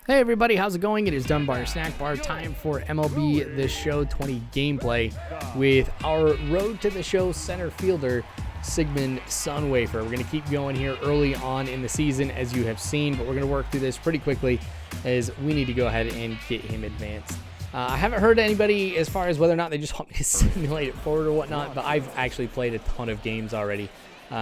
Hey everybody, how's it going? It is Dunbar Snackbar, time for MLB The Show 20 gameplay with our Road to the Show center fielder, Sigmund Sunwafer. We're going to keep going here early on in the season, as you have seen, but we're going to work through this pretty quickly as we need to go ahead and get him advanced. I haven't heard anybody as far as whether or not they just want me to simulate it forward or whatnot, but I've actually played a ton of games already,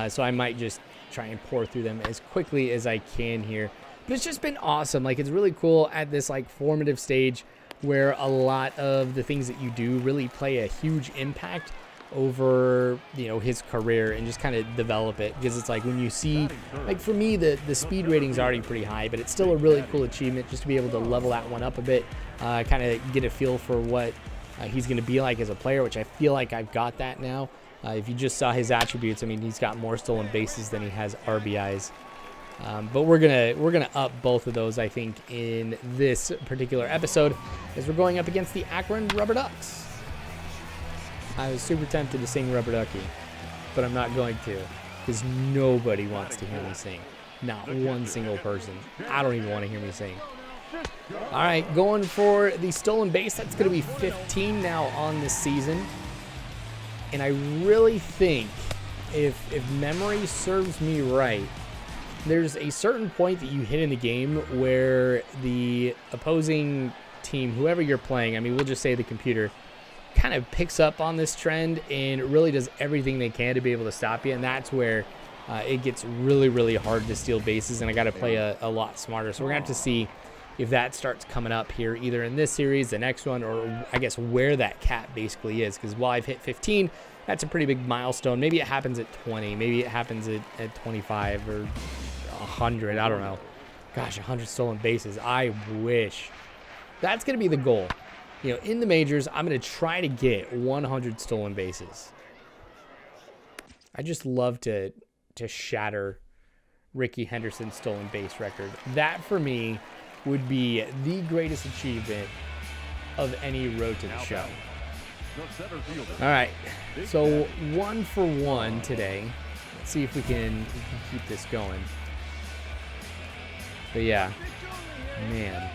so I might just try and pour through them as quickly as I can here. But it's just been awesome. Like, it's really cool at this like formative stage where a lot of the things that you do really play a huge impact over, you know, his career and just kind of develop it. Because it's like when you see, like for me, the speed rating's already pretty high, but it's still a really cool achievement just to be able to level that one up a bit, kind of get a feel for what he's going to be like as a player, which I feel like I've got that now. If you just saw his attributes, I mean, he's got more stolen bases than he has RBIs. But we're gonna up both of those, I think, in this particular episode, as we're going up against the Akron Rubber Ducks. I was super tempted to sing Rubber Ducky, but I'm not going to, because nobody wants to hear me sing. Not one single person. I don't even want to hear me sing. All right, going for the stolen base. That's going to be 15 now on this season. And I really think, if memory serves me right, there's a certain point that you hit in the game where the opposing team, whoever you're playing, I mean, we'll just say the computer, kind of picks up on this trend and really does everything they can to be able to stop you. And that's where it gets really, really hard to steal bases, and I got to play a lot smarter. So we're going to have to see if that starts coming up here, either in this series, the next one, or I guess where that cap basically is. Because while I've hit 15, that's a pretty big milestone. Maybe it happens at 20. Maybe it happens at 25 or 100. I don't know. Gosh, 100 stolen bases. I wish. That's going to be the goal. You know, in the majors, I'm going to try to get 100 stolen bases. I just love to shatter Rickey Henderson's stolen base record. That, for me, would be the greatest achievement of any Road to the Show. All right, so 1 for 1 today. Let's see if we can keep this going. But yeah, man,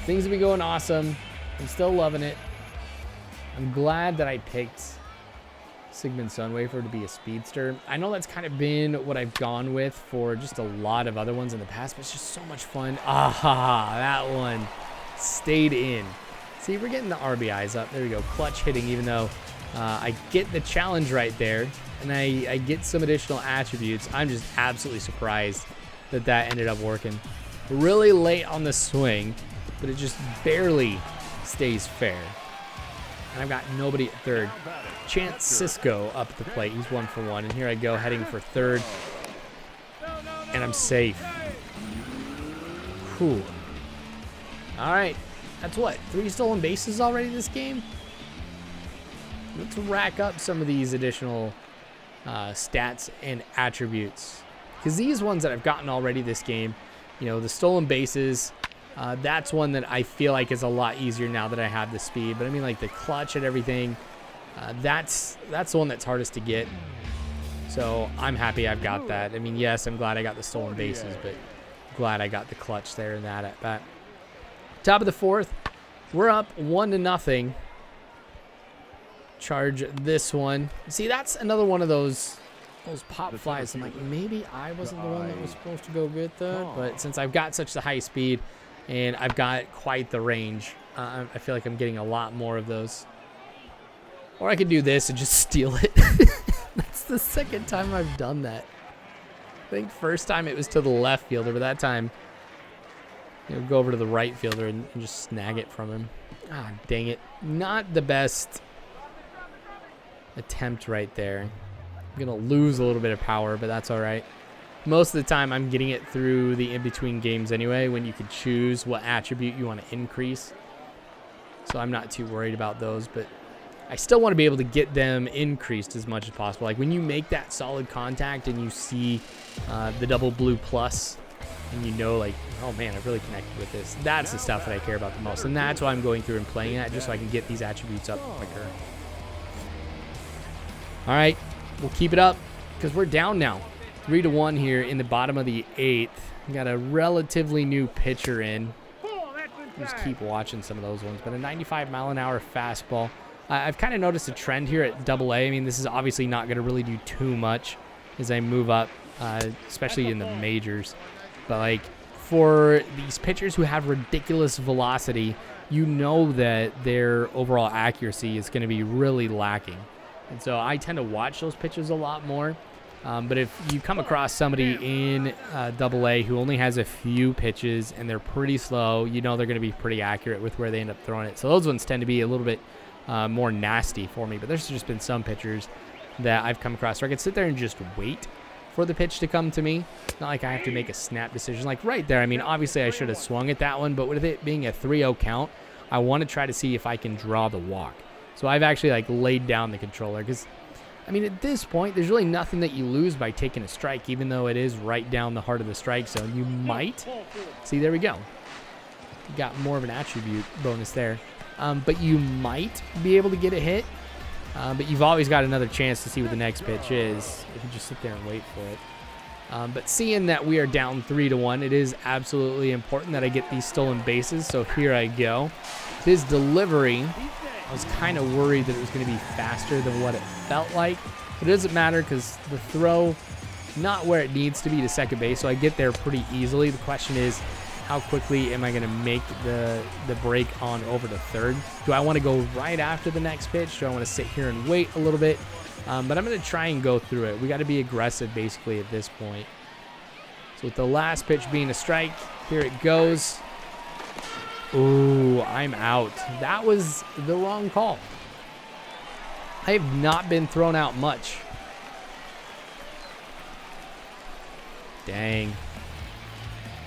things have been going awesome. I'm still loving it. I'm glad that I picked Sigmund Sunwafer to be a speedster. I know that's kind of been what I've gone with for just a lot of other ones in the past, but it's just so much fun. Ah, that one stayed in. See, we're getting the RBIs up. There we go. Clutch hitting, even though I get the challenge right there, and I get some additional attributes. I'm just absolutely surprised that ended up working. Really late on the swing, but it just barely stays fair. And I've got nobody at third. Chance Cisco up at the plate. He's 1 for 1. And here I go, heading for third. And I'm safe. Whew. All right. That's what? 3 stolen bases already this game? Let's rack up some of these additional stats and attributes. Because these ones that I've gotten already this game, you know, the stolen bases, that's one that I feel like is a lot easier now that I have the speed. But I mean, like the clutch and everything, that's the one that's hardest to get. So I'm happy I've got that. I mean, yes, I'm glad I got the stolen bases, but glad I got the clutch there and that at bat. Top of the 4th, we're up 1-0. Charge this one. See, that's another one of those pop flies. I'm like, maybe I wasn't the one that was supposed to go get that, but since I've got such the high speed and I've got quite the range, I feel like I'm getting a lot more of those. Or I could do this and just steal it. That's the second time I've done that. I think first time it was to the left fielder, but that time, you know, go over to the right fielder and just snag it from him. Ah, dang it. Not the best attempt right there. I'm going to lose a little bit of power, but that's all right. Most of the time, I'm getting it through the in-between games anyway, when you can choose what attribute you want to increase. So I'm not too worried about those, but I still want to be able to get them increased as much as possible. Like when you make that solid contact and you see the double blue plus, and you know, like, oh man, I've really connected with this. That's the stuff that I care about the most. And that's why I'm going through and playing that, just so I can get these attributes up quicker. All right. We'll keep it up because we're down now. 3-1 here in the bottom of the 8th. Got a relatively new pitcher in. Just keep watching some of those ones. But a 95-mile-an-hour fastball. I've kind of noticed a trend here at Double-A. I mean, this is obviously not going to really do too much as I move up, especially in the majors. But, like, for these pitchers who have ridiculous velocity, you know that their overall accuracy is going to be really lacking. And so I tend to watch those pitches a lot more. But if you come across somebody in Double-A who only has a few pitches and they're pretty slow, you know they're going to be pretty accurate with where they end up throwing it. So those ones tend to be a little bit more nasty for me. But there's just been some pitchers that I've come across where I can sit there and just wait for the pitch to come to me. It's not like I have to make a snap decision. Like right there, I mean, obviously I should have swung at that one, but with it being a 3-0 count, I want to try to see if I can draw the walk. So I've actually like laid down the controller because, I mean, at this point, there's really nothing that you lose by taking a strike, even though it is right down the heart of the strike zone. You might. See, there we go. You got more of an attribute bonus there. But you might be able to get a hit. But you've always got another chance to see what the next pitch is if you just sit there and wait for it. But seeing that we are down 3-1, it is absolutely important that I get these stolen bases. So here I go. His delivery, I was kind of worried that it was going to be faster than what it felt like. But it doesn't matter because the throw, not where it needs to be to second base. So I get there pretty easily. The question is, how quickly am I going to make the break on over to third? Do I want to go right after the next pitch? Do I want to sit here and wait a little bit? But I'm going to try and go through it. We got to be aggressive basically at this point. So with the last pitch being a strike, here it goes. Ooh, I'm out. That was the wrong call. I have not been thrown out much. Dang.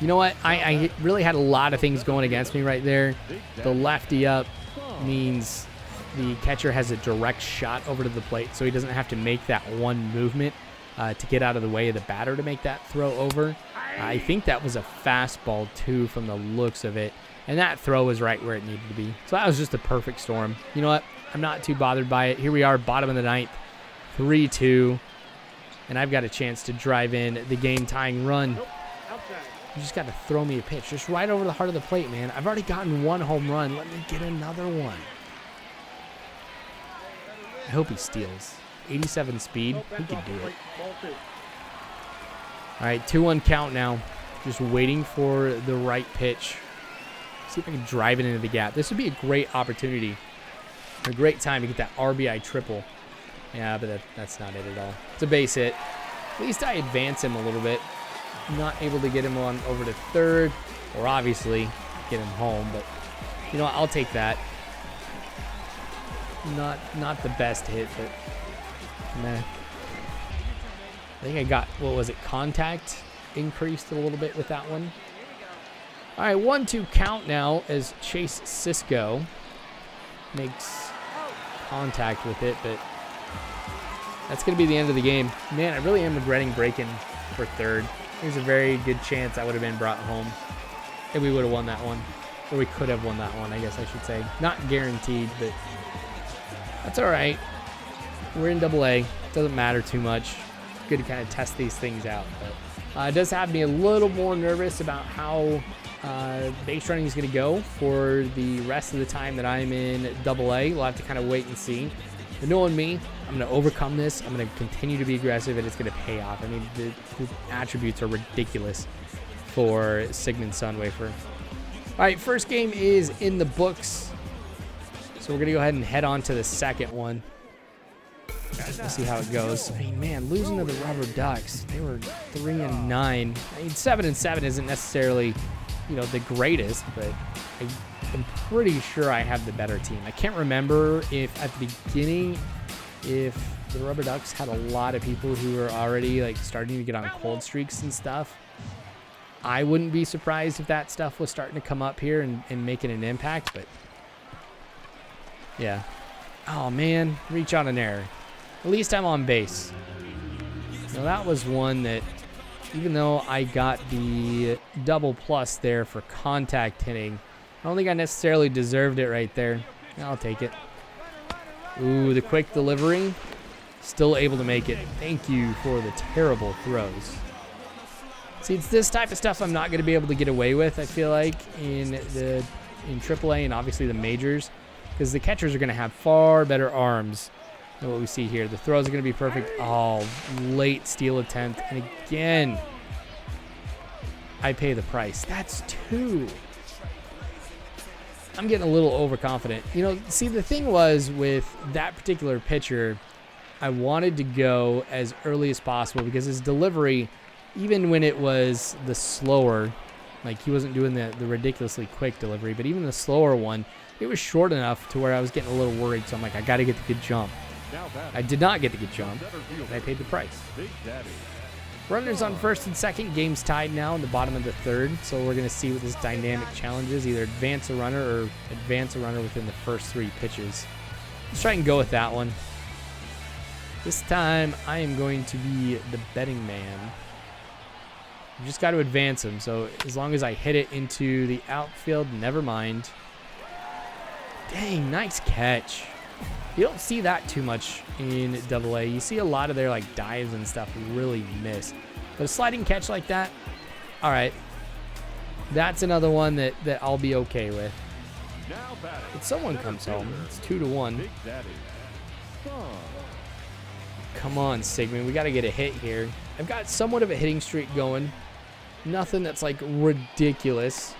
You know what? I really had a lot of things going against me right there. The lefty up means the catcher has a direct shot over to the plate, so he doesn't have to make that one movement to get out of the way of the batter to make that throw over. I think that was a fastball, too, from the looks of it. And that throw was right where it needed to be. So that was just a perfect storm. You know what? I'm not too bothered by it. Here we are, bottom of the ninth, 3-2. And I've got a chance to drive in the game-tying run. You just got to throw me a pitch. Just right over the heart of the plate, man. I've already gotten one home run. Let me get another one. I hope he steals. 87 speed. He can do it. All right, 2-1 count now. Just waiting for the right pitch. See if I can drive it into the gap. This would be a great opportunity. A great time to get that RBI triple. Yeah, but that's not it at all. It's a base hit. At least I advance him a little bit. Not able to get him on over to third, or obviously get him home, but you know what, I'll take that. Not the best hit, but meh. I think I got, what was it, contact increased a little bit with that one. All right, 1-2 count now as Chase Cisco makes contact with it, but that's going to be the end of the game. Man, I really am regretting breaking for third. There's a very good chance I would have been brought home and we would have won that one. Or we could have won that one, I guess I should say. Not guaranteed, but that's all right. We're in Double-A. Doesn't matter too much. It's good to kind of test these things out. But it does have me a little more nervous about how base running is going to go for the rest of the time that I'm in Double-A. We'll have to kind of wait and see. But knowing me, I'm going to overcome this. I'm going to continue to be aggressive, and it's going to pay off. I mean, the attributes are ridiculous for Sigmund Sunwafer. All right, first game is in the books. So we're going to go ahead and head on to the second one. We'll see how it goes. I mean, man, losing to the Rubber Ducks. They were 3-9. I mean, 7-7 isn't necessarily, you know, the greatest, but I'm pretty sure I have the better team. I can't remember if at the beginning, if the Rubber Ducks had a lot of people who were already like starting to get on cold streaks and stuff. I wouldn't be surprised if that stuff was starting to come up here and making an impact, but yeah. Oh man, reach on an error. At least I'm on base. Now that was one that, even though I got the double plus there for contact hitting, I don't think I necessarily deserved it right there. I'll take it. Ooh, the quick delivery. Still able to make it. Thank you for the terrible throws. See, it's this type of stuff I'm not going to be able to get away with, I feel like, in AAA and obviously the majors, because the catchers are going to have far better arms than what we see here. The throws are going to be perfect. Oh, late steal attempt. And again, I pay the price. That's 2. I'm getting a little overconfident. You know, see, the thing was with that particular pitcher, I wanted to go as early as possible because his delivery, even when it was the slower, like he wasn't doing the ridiculously quick delivery, but even the slower one, it was short enough to where I was getting a little worried. So I'm like, I got to get the good jump. I did not get the good jump, and I paid the price. Runners on first and second. Game's tied now in the bottom of the third. So we're going to see what this dynamic challenge is. Either advance a runner or advance a runner within the first 3 pitches. Let's try and go with that one. This time, I am going to be the betting man. You just got to advance him. So as long as I hit it into the outfield, never mind. Dang, nice catch. You don't see that too much in AA. You see a lot of their like dives and stuff really miss. But a sliding catch like that, all right. That's another one that I'll be okay with. But someone comes home. It's 2-1. Come on, Sigmund. We got to get a hit here. I've got somewhat of a hitting streak going. Nothing that's like ridiculous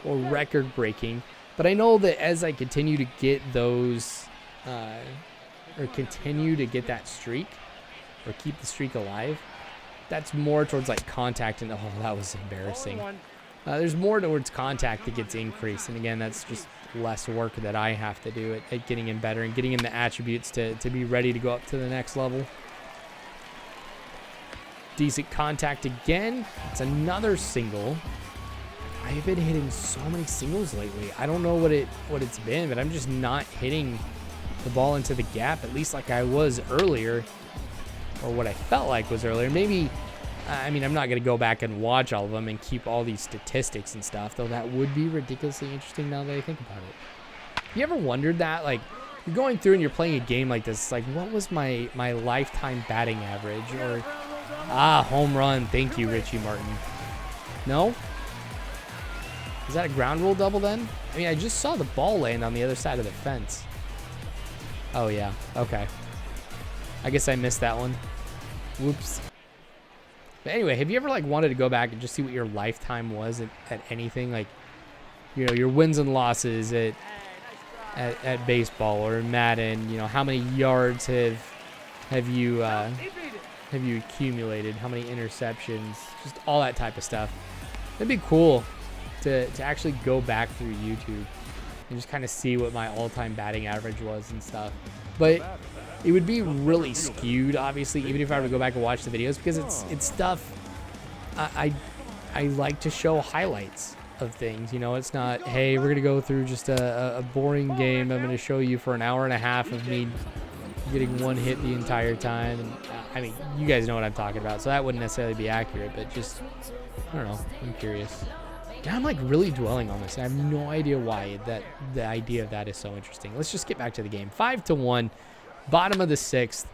or record-breaking. But I know that as I continue to get those... or continue to get that streak or keep the streak alive, that's more towards like contact. And oh, that was embarrassing. There's more towards contact that gets increased, and again, that's just less work that I have to do at getting him better and getting him the attributes to be ready to go up to the next level. Decent contact again. It's another single. I've been hitting so many singles lately. I don't know what it's been, but I'm just not hitting the ball into the gap, at least like I was earlier, or what I felt like was earlier. Maybe, I mean, I'm not going to go back and watch all of them and keep all these statistics and stuff, though that would be ridiculously interesting now that I think about it. You ever wondered that? Like, you're going through and you're playing a game like this, like, what was my lifetime batting average? Or, home run. Thank you, Richie Martin. No? Is that a ground rule double then? I mean, I just saw the ball land on the other side of the fence. Oh, yeah. Okay. I guess I missed that one. Whoops. But anyway, have you ever, like, wanted to go back and just see what your lifetime was at anything? Like, you know, your wins and losses at baseball or Madden. You know, how many yards have you accumulated? How many interceptions? Just all that type of stuff. It'd be cool to actually go back through YouTube and just kind of see what my all-time batting average was and stuff. But it would be really skewed, obviously, even if I were to go back and watch the videos, because it's stuff I like to show highlights of things. You know, it's not, hey, we're gonna go through just a boring game. I'm gonna show you for an hour and a half of me getting one hit the entire time. And I mean, you guys know what I'm talking about, so that wouldn't necessarily be accurate, but just, I don't know, I'm curious. I'm like really dwelling on this. I have no idea why the idea of that is so interesting. Let's just get back to the game. 5-1, bottom of the 6th.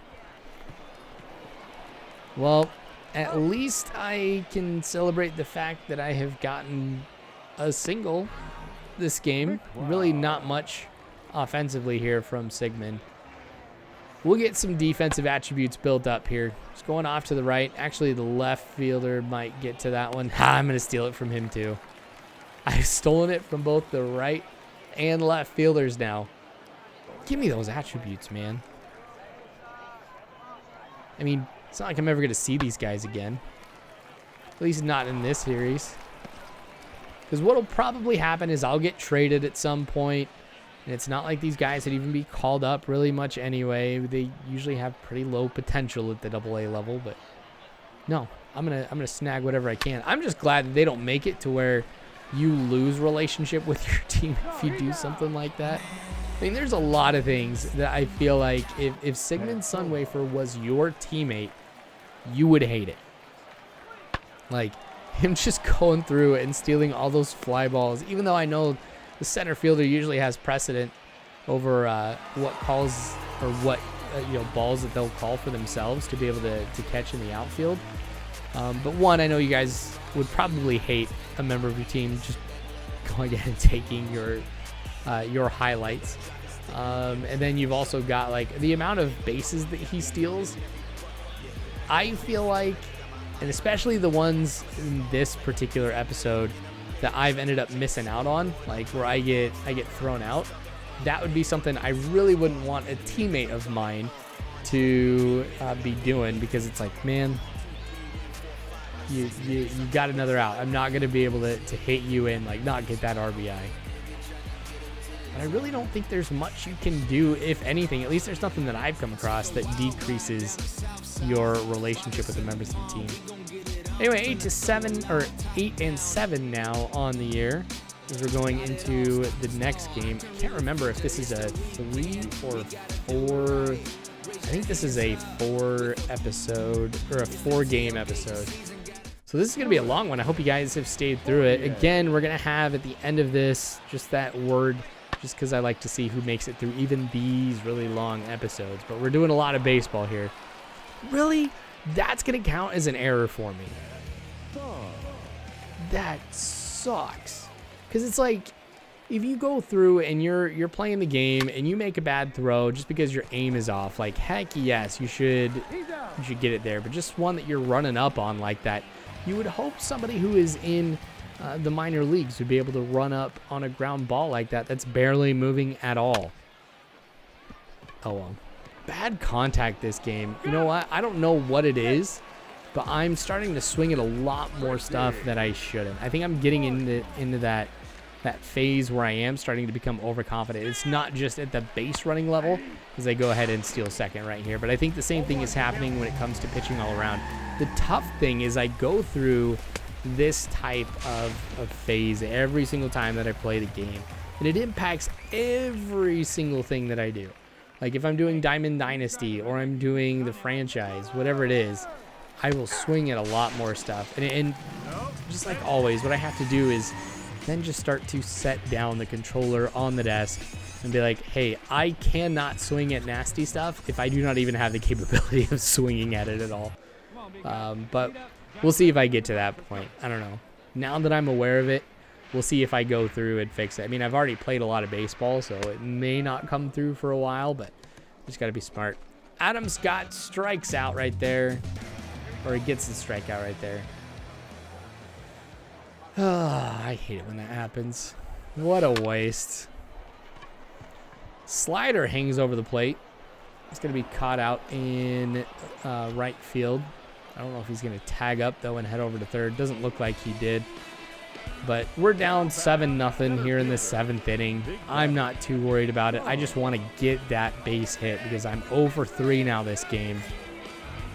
Well, at least I can celebrate the fact that I have gotten a single this game. Really not much offensively here from Sigmund. We'll get some defensive attributes built up here. Just going off to the right. Actually, the left fielder might get to that one. I'm going to steal it from him too. I've stolen it from both the right and left fielders now. Give me those attributes, man. I mean, it's not like I'm ever going to see these guys again. At least not in this series. Because what will probably happen is I'll get traded at some point. And it's not like these guys would even be called up really much anyway. They usually have pretty low potential at the AA level. But no, I'm gonna snag whatever I can. I'm just glad that they don't make it to where you lose relationship with your team if you do something like that. I mean, there's a lot of things that I feel like if Sigmund Sunwafer was your teammate, you would hate it. Like, him just going through and stealing all those fly balls, even though I know the center fielder usually has precedent over what calls or what balls that they'll call for themselves to be able to catch in the outfield. But one, I know you guys would probably hate a member of your team just going ahead and taking your highlights. And then you've also got like the amount of bases that he steals. I feel like, and especially the ones in this particular episode that I've ended up missing out on, like where I get thrown out, that would be something I really wouldn't want a teammate of mine to be doing, because it's like, man, you got another out. I'm not going to be able to hit you and like not get that RBI. But I really don't think there's much you can do, if anything. At least there's nothing that I've come across that decreases your relationship with the members of the team. Anyway, 8 and 7 now on the year as we're going into the next game. I can't remember if this is a 3 or 4. I think this is a 4 episode or a 4-game episode. So this is going to be a long one. I hope you guys have stayed through it. Again, we're going to have at the end of this just that word, just because I like to see who makes it through even these really long episodes. But we're doing a lot of baseball here. Really? That's going to count as an error for me. That sucks. Because it's like, if you go through and you're playing the game and you make a bad throw just because your aim is off, like, heck yes, you should get it there. But just one that you're running up on like that, you would hope somebody who is in the minor leagues would be able to run up on a ground ball like that that's barely moving at all. Oh well. Bad contact this game. You know what? I don't know what it is, but I'm starting to swing at a lot more stuff that I shouldn't. I think I'm getting into that phase where I am starting to become overconfident. It's not just at the base running level, because I go ahead and steal second right here, but I think the same thing is happening when it comes to pitching all around. The tough thing is I go through this type of phase every single time that I play the game, and it impacts every single thing that I do. Like if I'm doing Diamond Dynasty or I'm doing the franchise, whatever it is, I will swing at a lot more stuff. And just like always, what I have to do is then just start to set down the controller on the desk and be like, hey, I cannot swing at nasty stuff if I do not even have the capability of swinging at it at all. But we'll see if I get to that point. I don't know. Now that I'm aware of it, we'll see if I go through and fix it. I mean, I've already played a lot of baseball, so it may not come through for a while, but just got to be smart. Adam Scott strikes out right there, or he gets the strikeout right there. I hate it when that happens. What a waste. Slider hangs over the plate. It's going to be caught out in right field. I don't know if he's going to tag up, though, and head over to third. Doesn't look like he did. But we're down 7-0 here in the 7th inning. I'm not too worried about it. I just want to get that base hit because I'm 0 for 3 now this game.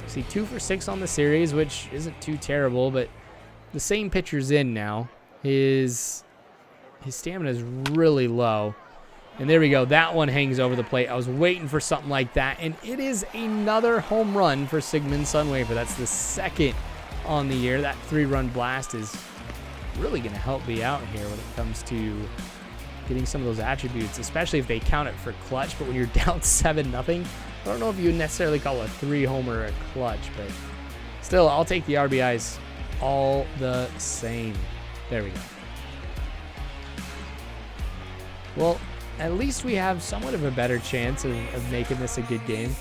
See, 2 for 6 on the series, which isn't too terrible, but the same pitcher's in now. His stamina is really low. And there we go. That one hangs over the plate. I was waiting for something like that. And it is another home run for Sigmund Sunwafer. That's the second on the year. That 3-run blast is really going to help me out here when it comes to getting some of those attributes, especially if they count it for clutch. But when you're down 7-0, I don't know if you would necessarily call a 3-homer a clutch, but still, I'll take the RBIs all the same. There we go. Well, at least we have somewhat of a better chance of making this a good game.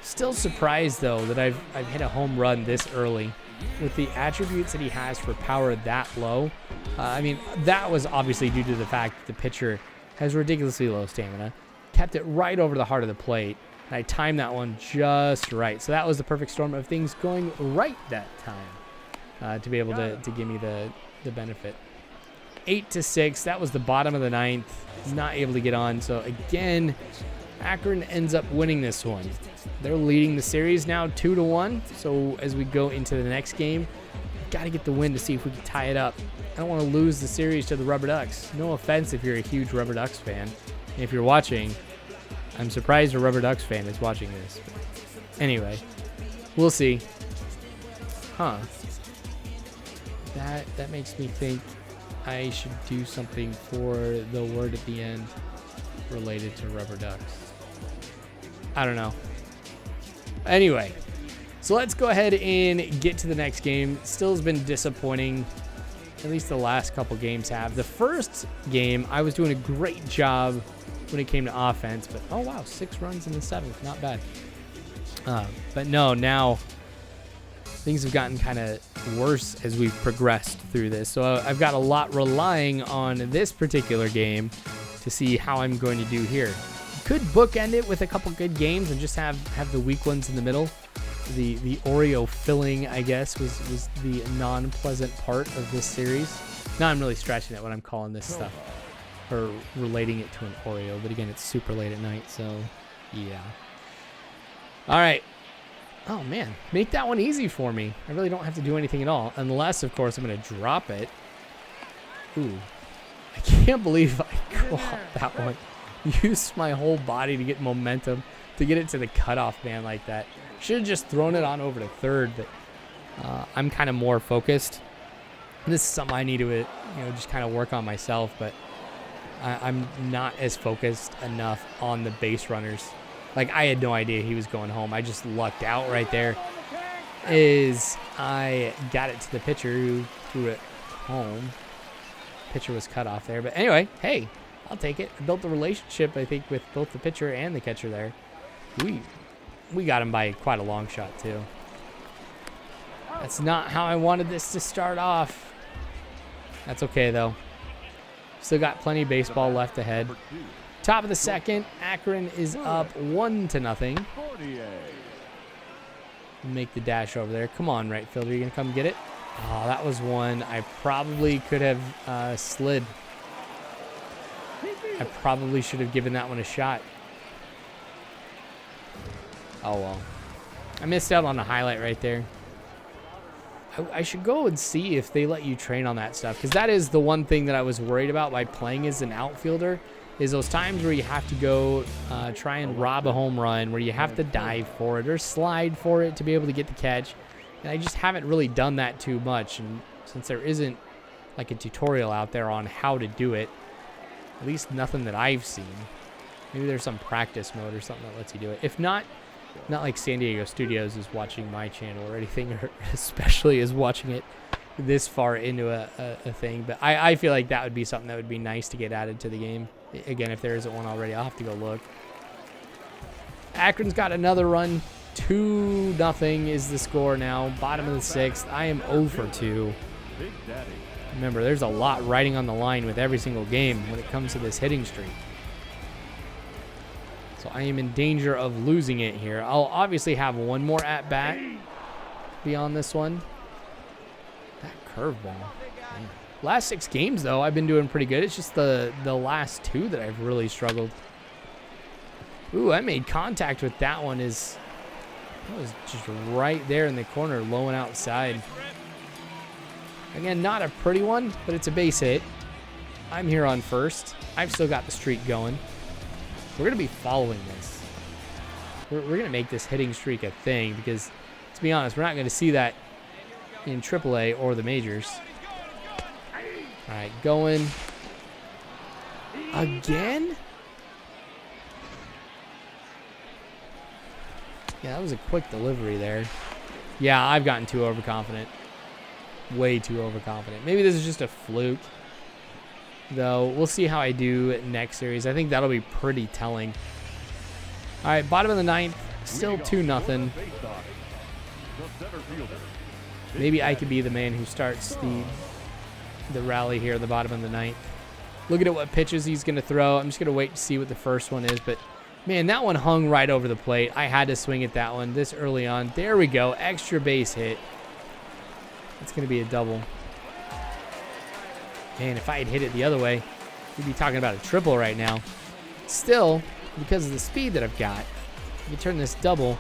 Still surprised, though, that I've hit a home run this early. With the attributes that he has for power that low, I mean, that was obviously due to the fact that the pitcher has ridiculously low stamina. Kept it right over the heart of the plate, and I timed that one just right. So that was the perfect storm of things going right that time to be able to give me the benefit. 8-6, that was the bottom of the 9th. Not able to get on, so again, Akron ends up winning this one. They're leading the series now 2-1. So as we go into the next game, got to get the win to see if we can tie it up. I don't want to lose the series to the Rubber Ducks. No offense if you're a huge Rubber Ducks fan. And if you're watching, I'm surprised a Rubber Ducks fan is watching this. But anyway, we'll see. Huh. That makes me think I should do something for the word at the end related to Rubber Ducks. I don't know. Anyway, So let's go ahead and get to the next game. Still has been disappointing. At least the last couple games have. The first game, I was doing a great job when it came to offense. But, oh, wow, 6 runs in the 7th. Not bad. But no, now things have gotten kind of worse as we've progressed through this. So I've got a lot relying on this particular game to see how I'm going to do here. Could bookend it with a couple good games and just have the weak ones in the middle. The Oreo filling, I guess, was the non-pleasant part of this series. Now I'm really stretching it when I'm calling this stuff or relating it to an Oreo. But again, it's super late at night, so yeah. All right. Oh, man. Make that one easy for me. I really don't have to do anything at all. Unless, of course, I'm going to drop it. Ooh. I can't believe I caught that one. Used my whole body to get momentum to get it to the cutoff man like that. Should have just thrown it on over to third, but I'm kind of more focused. This is something I need to, just kind of work on myself, but I'm not as focused enough on the base runners. Like, I had no idea he was going home. I just lucked out right there. I got it to the pitcher who threw it home. Pitcher was cut off there. But anyway, hey, I'll take it. I built the relationship, I think, with both the pitcher and the catcher there. We got him by quite a long shot, too. That's not how I wanted this to start off. That's okay, though. Still got plenty of baseball left ahead. Top of the second, Akron is up 1-0. Make the dash over there. Come on, right fielder. You going to come get it? Oh, that was one I probably could have slid. I probably should have given that one a shot. Oh, well. I missed out on a highlight right there. I should go and see if they let you train on that stuff, because that is the one thing that I was worried about by playing as an outfielder, is those times where you have to go try and rob a home run, where you have to dive for it or slide for it to be able to get the catch. And I just haven't really done that too much. And since there isn't like a tutorial out there on how to do it, at least nothing that I've seen. Maybe there's some practice mode or something that lets you do it. If not like San Diego Studios is watching my channel or anything, or especially is watching it this far into a thing. But I feel like that would be something that would be nice to get added to the game. Again, if there isn't one already, I'll have to go look. Akron's got another run. 2-0 is the score now. Bottom of the 6th. I am 0 for 2. Remember, there's a lot riding on the line with every single game when it comes to this hitting streak. So I am in danger of losing it here. I'll obviously have one more at-bat beyond this one. That curveball. Man. Last 6 games, though, I've been doing pretty good. It's just the last 2 that I've really struggled. Ooh, I made contact with that one. That was just right there in the corner, low and outside. Again, not a pretty one, but it's a base hit. I'm here on first. I've still got the streak going. We're going to be following this. We're going to make this hitting streak a thing because, to be honest, we're not going to see that in AAA or the majors. All right, going. Again? Yeah, that was a quick delivery there. Yeah, I've gotten too overconfident. Way too overconfident. Maybe this is just a fluke, though. We'll see how I do next series. I think that'll be pretty telling. All right, bottom of the 9th, still 2-0. Maybe I could be the man who starts the rally here at the bottom of the 9th. Looking at what pitches he's going to throw. I'm just going to wait to see what the first one is, but man, that one hung right over the plate. I had to swing at that one this early on. There we go. Extra base hit. It's going to be a double. Man, if I had hit it the other way, we'd be talking about a triple right now. Still, because of the speed that I've got, you can turn this double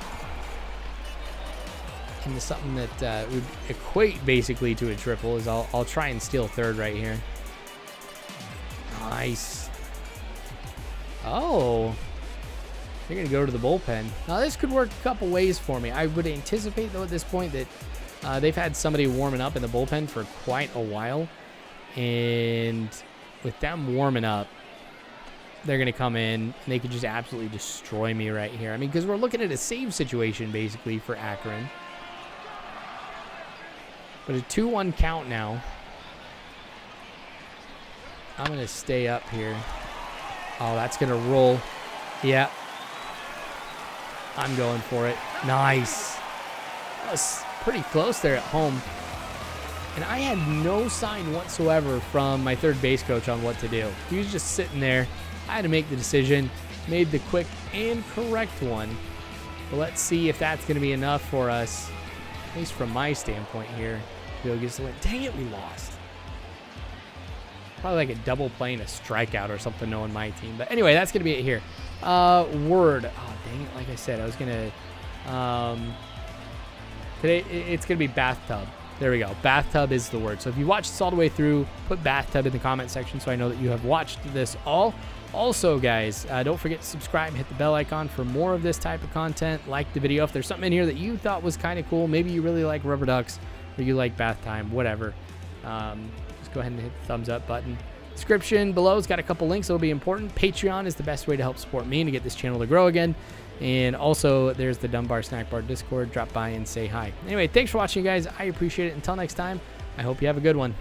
into something that would equate basically to a triple. Is I'll try and steal third right here. Nice. Oh. They're going to go to the bullpen. Now, this could work a couple ways for me. I would anticipate, though, at this point that they've had somebody warming up in the bullpen for quite a while. And with them warming up, they're going to come in, and they could just absolutely destroy me right here. I mean, because we're looking at a save situation, basically, for Akron. But a 2-1 count now. I'm going to stay up here. Oh, that's going to roll. Yeah. I'm going for it. Nice. That was pretty close there at home. And I had no sign whatsoever from my third base coach on what to do. He was just sitting there. I had to make the decision. Made the quick and correct one. But let's see if that's going to be enough for us, at least from my standpoint here. Bill gets the win. Dang it, we lost. Probably like a double play and a strikeout or something knowing my team. But anyway, that's going to be it here. Word. Oh, dang it. Like I said, I was going to... today, it's going to be bathtub. There we go. Bathtub is the word. So if you watched this all the way through, put bathtub in the comment section so I know that you have watched this all. Also, guys, don't forget to subscribe and hit the bell icon for more of this type of content. Like the video. If there's something in here that you thought was kind of cool, maybe you really like rubber ducks or you like bath time, whatever, just go ahead and hit the thumbs up button. Description below has got a couple links that will be important. Patreon is the best way to help support me and to get this channel to grow again. And also, there's the Dunbar Snackbar Discord. Drop by and say hi. Anyway, thanks for watching, guys. I appreciate it. Until next time, I hope you have a good one.